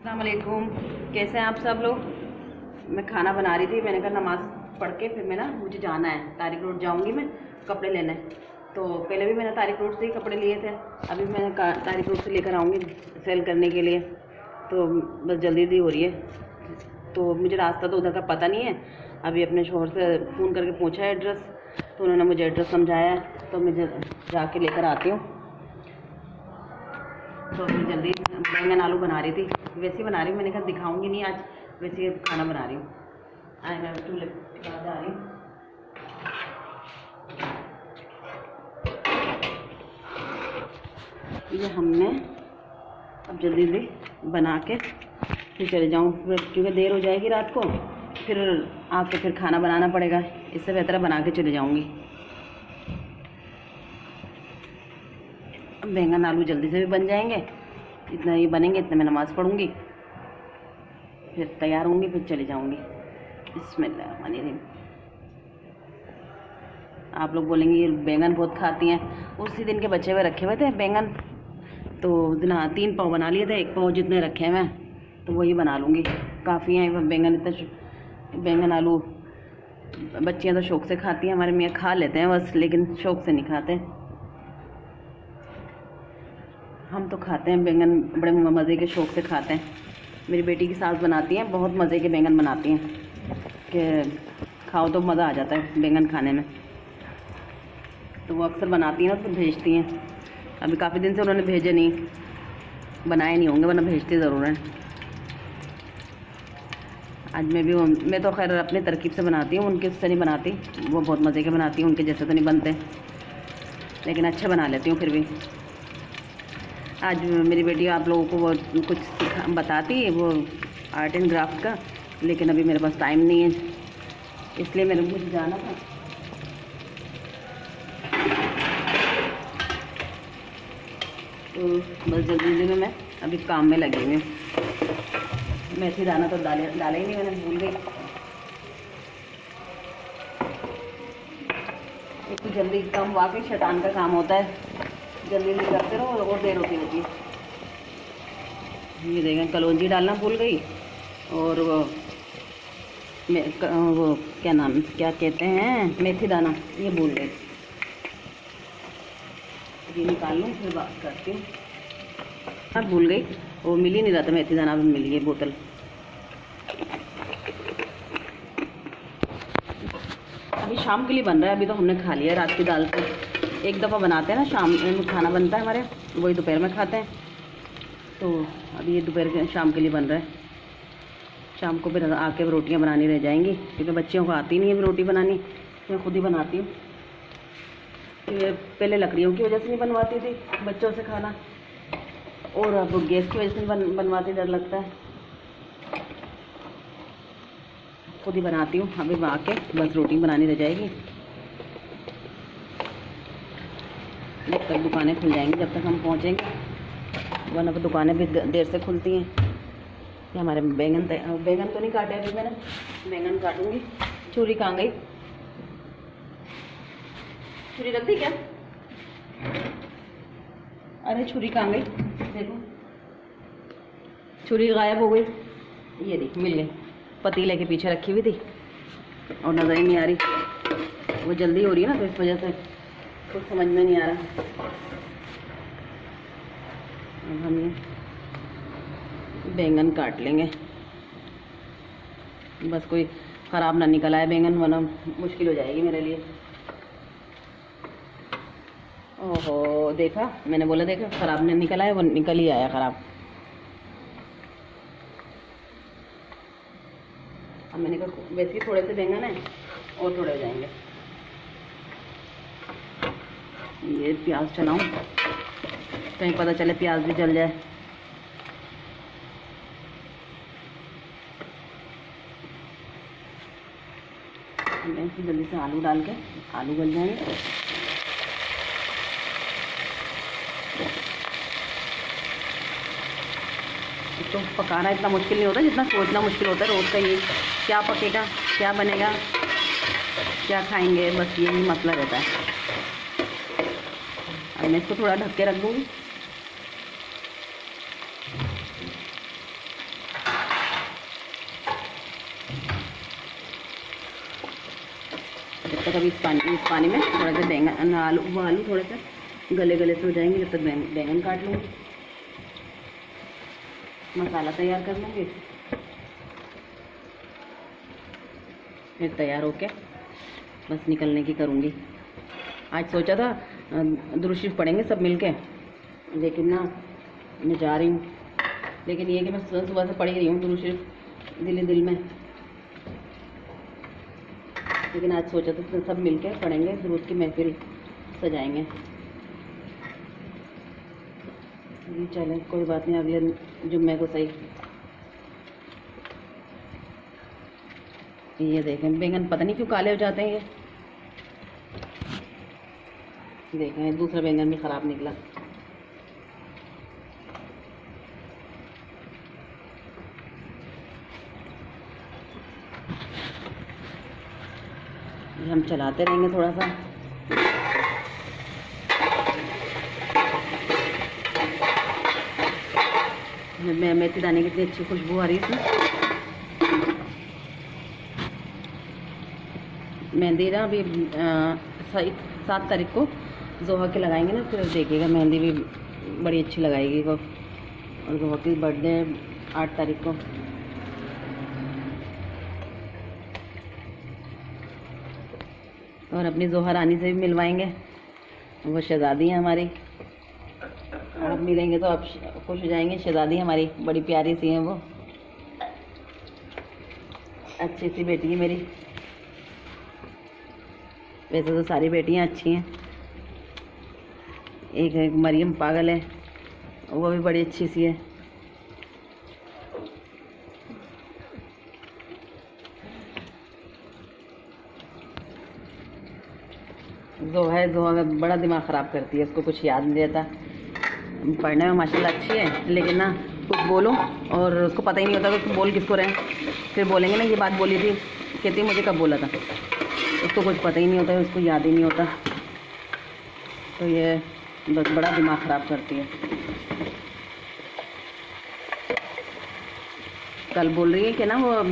अस्सलाम वालेकुम, कैसे हैं आप सब लोग। मैं खाना बना रही थी। मैंने कहा नमाज़ पढ़ के फिर मैं मुझे जाना है, तारिक रोड जाऊंगी मैं कपड़े लेने। तो पहले भी मैंने तारिक रोड से ही कपड़े लिए थे, अभी मैं तारिक रोड से लेकर आऊँगी सेल करने के लिए। तो बस जल्दी हो रही है, तो मुझे रास्ता तो उधर का पता नहीं है। अभी अपने शोहर से फ़ोन करके पूछा है एड्रेस, तो उन्होंने मुझे एड्रेस समझाया है, तो मैं जाके लेकर आती हूँ। तो मैं जल्दी बैंगन आलू बना रही थी, वैसे ही बना रही हूँ। मैंने कहा दिखाऊंगी नहीं आज, वैसे ही खाना बना रही हूँ। आज मैं चूल्हे के पास जा रही हूँ। ये हमने अब जल्दी जल्दी बना के फिर चले जाऊँ, क्योंकि देर हो जाएगी रात को, फिर आके फिर खाना बनाना पड़ेगा। इससे बेहतर है बना के चले जाऊँगी। बैंगन आलू जल्दी से भी बन जाएंगे, इतना ये बनेंगे इतने में नमाज़ पढ़ूँगी, फिर तैयार होंगी, फिर चली जाऊँगी। बिस्मिल्लाहिर्रहमानिर्रहीम। आप लोग बोलेंगे ये बैंगन बहुत खाती हैं। उसी दिन के बचे हुए रखे हुए थे बैंगन, तो उस दिन 3 पाव बना लिए थे, 1 पाव जितने रखे हैं तो वही बना लूँगी, काफ़ी हैं बैंगन। इतने बैंगन आलू बच्चियाँ तो शौक़ से खाती हैं, हमारे मियाँ खा लेते हैं बस, लेकिन शौक़ से नहीं खाते। हम तो खाते हैं बैंगन, बड़े मज़े के शौक़ से खाते हैं। मेरी बेटी की सास बनाती हैं, बहुत मज़े के बैंगन बनाती हैं कि खाओ तो मज़ा आ जाता है बैंगन खाने में। तो वो अक्सर बनाती हैं ना, तो भेजती हैं। अभी काफ़ी दिन से उन्होंने भेजे नहीं, बनाए नहीं होंगे, वरना भेजती ज़रूर हैं। आज मैं तो खैर अपनी तरकीब से बनाती हूँ, उनके से नहीं बनाती। वो बहुत मज़े के बनाती हैं, उनके जैसे तो नहीं बनते, लेकिन अच्छे बना लेती हूँ फिर भी। आज मेरी बेटी आप लोगों को वो कुछ बताती है, वो आर्ट एंड क्राफ्ट का, लेकिन अभी मेरे पास टाइम नहीं है, इसलिए मुझे जाना था। तो बस जल्दी में मैं अभी काम में लगी हुई हूँ। मेथी दाना तो डाला ही नहीं, मैंने भूल गई। एक तो जल्दी काम वाकई शैतान का काम होता है, जल्दी जल्दी करते रहो और देर होती रहती है। ये देखें, कलौंजी डालना भूल गई, और वो क्या कहते हैं, मेथी दाना, ये भूल गई। ये निकाल लूँ फिर बात करती हूँ। हाँ भूल गई, वो मिल ही नहीं रहा था मेथी दाना, भी मिल गई बोतल। अभी शाम के लिए बन रहा है, अभी तो हमने खा लिया रात की दाल से। एक दफ़ा बनाते हैं ना, शाम में खाना बनता है हमारे, वही दोपहर में खाते हैं। तो अभी ये दोपहर के शाम के लिए बन रहा है। शाम को फिर आके रोटियां बनानी रह जाएंगी, क्योंकि बच्चियों को आती नहीं है रोटी बनानी, मैं खुद ही बनाती हूँ। पहले लकड़ियों की वजह से नहीं बनवाती थी बच्चों से खाना, और अब गैस की वजह से बनवाती, डर लगता है। खुद ही बनाती हूँ। अभी आके बस रोटी बनानी रह जाएगी, जब तक दुकानें खुल जाएंगी, जब तक हम पहुँचेंगे, वरना तो दुकानें भी देर से खुलती हैं। ये हमारे बैंगन तो नहीं काटे अभी मैंने, बैंगन काटूंगी। छुरी कहाँ गई? छुरी रख दी क्या? अरे छुरी कहाँ गई? देखो छुरी गायब हो गई। ये देख, मिल गई, पतीले के पीछे रखी हुई थी और नज़र ही नहीं आ रही। वो जल्दी हो रही है ना, तो इस वजह से कुछ समझ में नहीं आ रहा। अब हम ये बैंगन काट लेंगे, बस कोई ख़राब ना निकल आए बैंगन, वरना मुश्किल हो जाएगी मेरे लिए। ओहो देखा, मैंने बोला देखा, ख़राब नहीं निकल आया, वो निकल ही आया ख़राब। अब मैंने कहा वैसे ही थोड़े से बैंगन है, और थोड़े हो जाएंगे। ये प्याज चलाऊं, कहीं पता चले प्याज भी जल जाए। मैं जल्दी से आलू डाल के, आलू गल जाएंगे। तो पकाना इतना मुश्किल नहीं होता जितना सोचना मुश्किल होता है रोज़ का। ये क्या पकेगा, क्या बनेगा, क्या खाएंगे, बस यही मसला रहता है। अब मैं इसको थोड़ा ढक के रख दूँगी। तक अभी इस पानी में थोड़ा सा बैंगन आलू थोड़े से गले से हो जाएंगे, जब तक बैंगन काट लूँगी, मसाला तैयार कर लूँगी, फिर तैयार होके बस निकलने की करूँगी। आज सोचा था दुरूद शरीफ पढ़ेंगे सब मिलके, लेकिन ना मैं जा रही हूँ, लेकिन ये कि मैं सुबह से पढ़ ही रही हूँ दुरूद शरीफ दिल में, लेकिन आज सोचा था सब मिलके पढ़ेंगे, दुरूद की महफिल सजाएंगे। चलें कोई बात नहीं, अगले जुम्मे को सही। ये देखें बैंगन पता नहीं क्यों काले हो जाते हैं, ये देखें दूसरा बैंगन भी ख़राब निकला। ये हम चलाते रहेंगे थोड़ा सा। मेथी दाने की इतनी अच्छी खुशबू आ रही है इसमें। मेहंदी ना अभी 7 तारीख को जोहा के लगाएंगे ना, फिर देखिएगा मेहंदी भी बड़ी अच्छी लगाएगी वो। और जोहा की बर्थडे 8 तारीख को। और अपनी जोहा रानी से भी मिलवाएंगे, वो शहजादी है हमारी, आप मिलेंगे तो आप खुश हो जाएंगे। शहजादी हमारी बड़ी प्यारी सी है, वो अच्छी सी बेटी है मेरी। वैसे तो सारी बेटियां अच्छी हैं, एक मरियम पागल है, वो भी बड़ी अच्छी सी है। जोहा बड़ा दिमाग ख़राब करती है, उसको कुछ याद नहीं रहता। पढ़ने में माशाल्लाह अच्छी है, लेकिन ना कुछ बोलो और उसको पता ही नहीं होता कि बोल किसको रहे। फिर बोलेंगे ना ये बात बोली थी, कहती मुझे कब बोला था, उसको कुछ पता ही नहीं होता है, उसको याद ही नहीं होता। तो ये बस बड़ा दिमाग ख़राब करती है। कल बोल रही है कि ना वो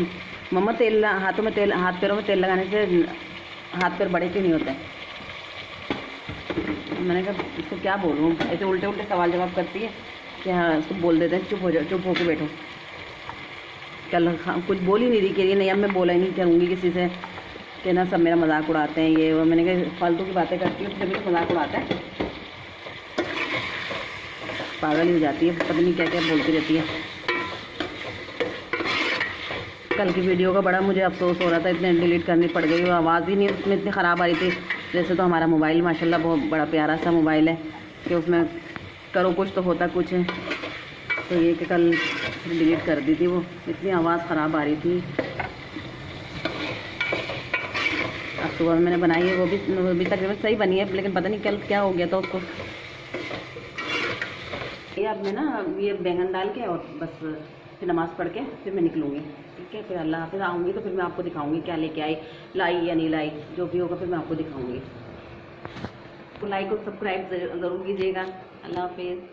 मम्मा तेल हाथों में तेल, हाथ पैरों में तेल लगाने से हाथ पैर बड़े क्यों नहीं होते। मैंने कहा इसको क्या बोलूँ, ऐसे उल्टे उल्टे सवाल जवाब करती है कि हाँ उसको बोल देते हैं चुप हो जाओ, चुप होके बैठो। कल कुछ बोल ही नहीं रही, कह रही नहीं अब मैं बोला ही नहीं करूँगी किसी से, कि ना सब मेरा मजाक उड़ाते हैं ये वो। मैंने कहा फालतू की बातें करती हूँ, जब मजाक उड़ाता है, पागल ही हो जाती है, पता नहीं क्या क्या बोलती रहती है। कल की वीडियो का बड़ा मुझे अफसोस हो रहा था, इतने डिलीट करनी पड़ गई, वो आवाज़ ही नहीं उसमें इतनी ख़राब आ रही थी। वैसे तो हमारा मोबाइल माशाल्लाह बहुत बड़ा प्यारा सा मोबाइल है कि उसमें करो कुछ तो होता कुछ है। तो ये कि कल डिलीट कर दी थी, वो इतनी आवाज़ ख़राब आ रही थी। अब सुबह मैंने बनाई है, वो भी तकरीबन सही बनी है, लेकिन पता नहीं कल क्या हो गया था उसको। ये अब मैं ना ये बैंगन डाल के और बस फिर नमाज़ पढ़ के फिर मैं निकलूँगी, ठीक है। फिर अल्लाह हाफ़िज़, आऊँगी तो फिर मैं आपको दिखाऊँगी क्या लेके आई, लाई या नहीं लाई, जो भी होगा फिर मैं आपको दिखाऊँगी। तो लाइक और सब्सक्राइब ज़रूर कीजिएगा। अल्लाह हाफ़िज़।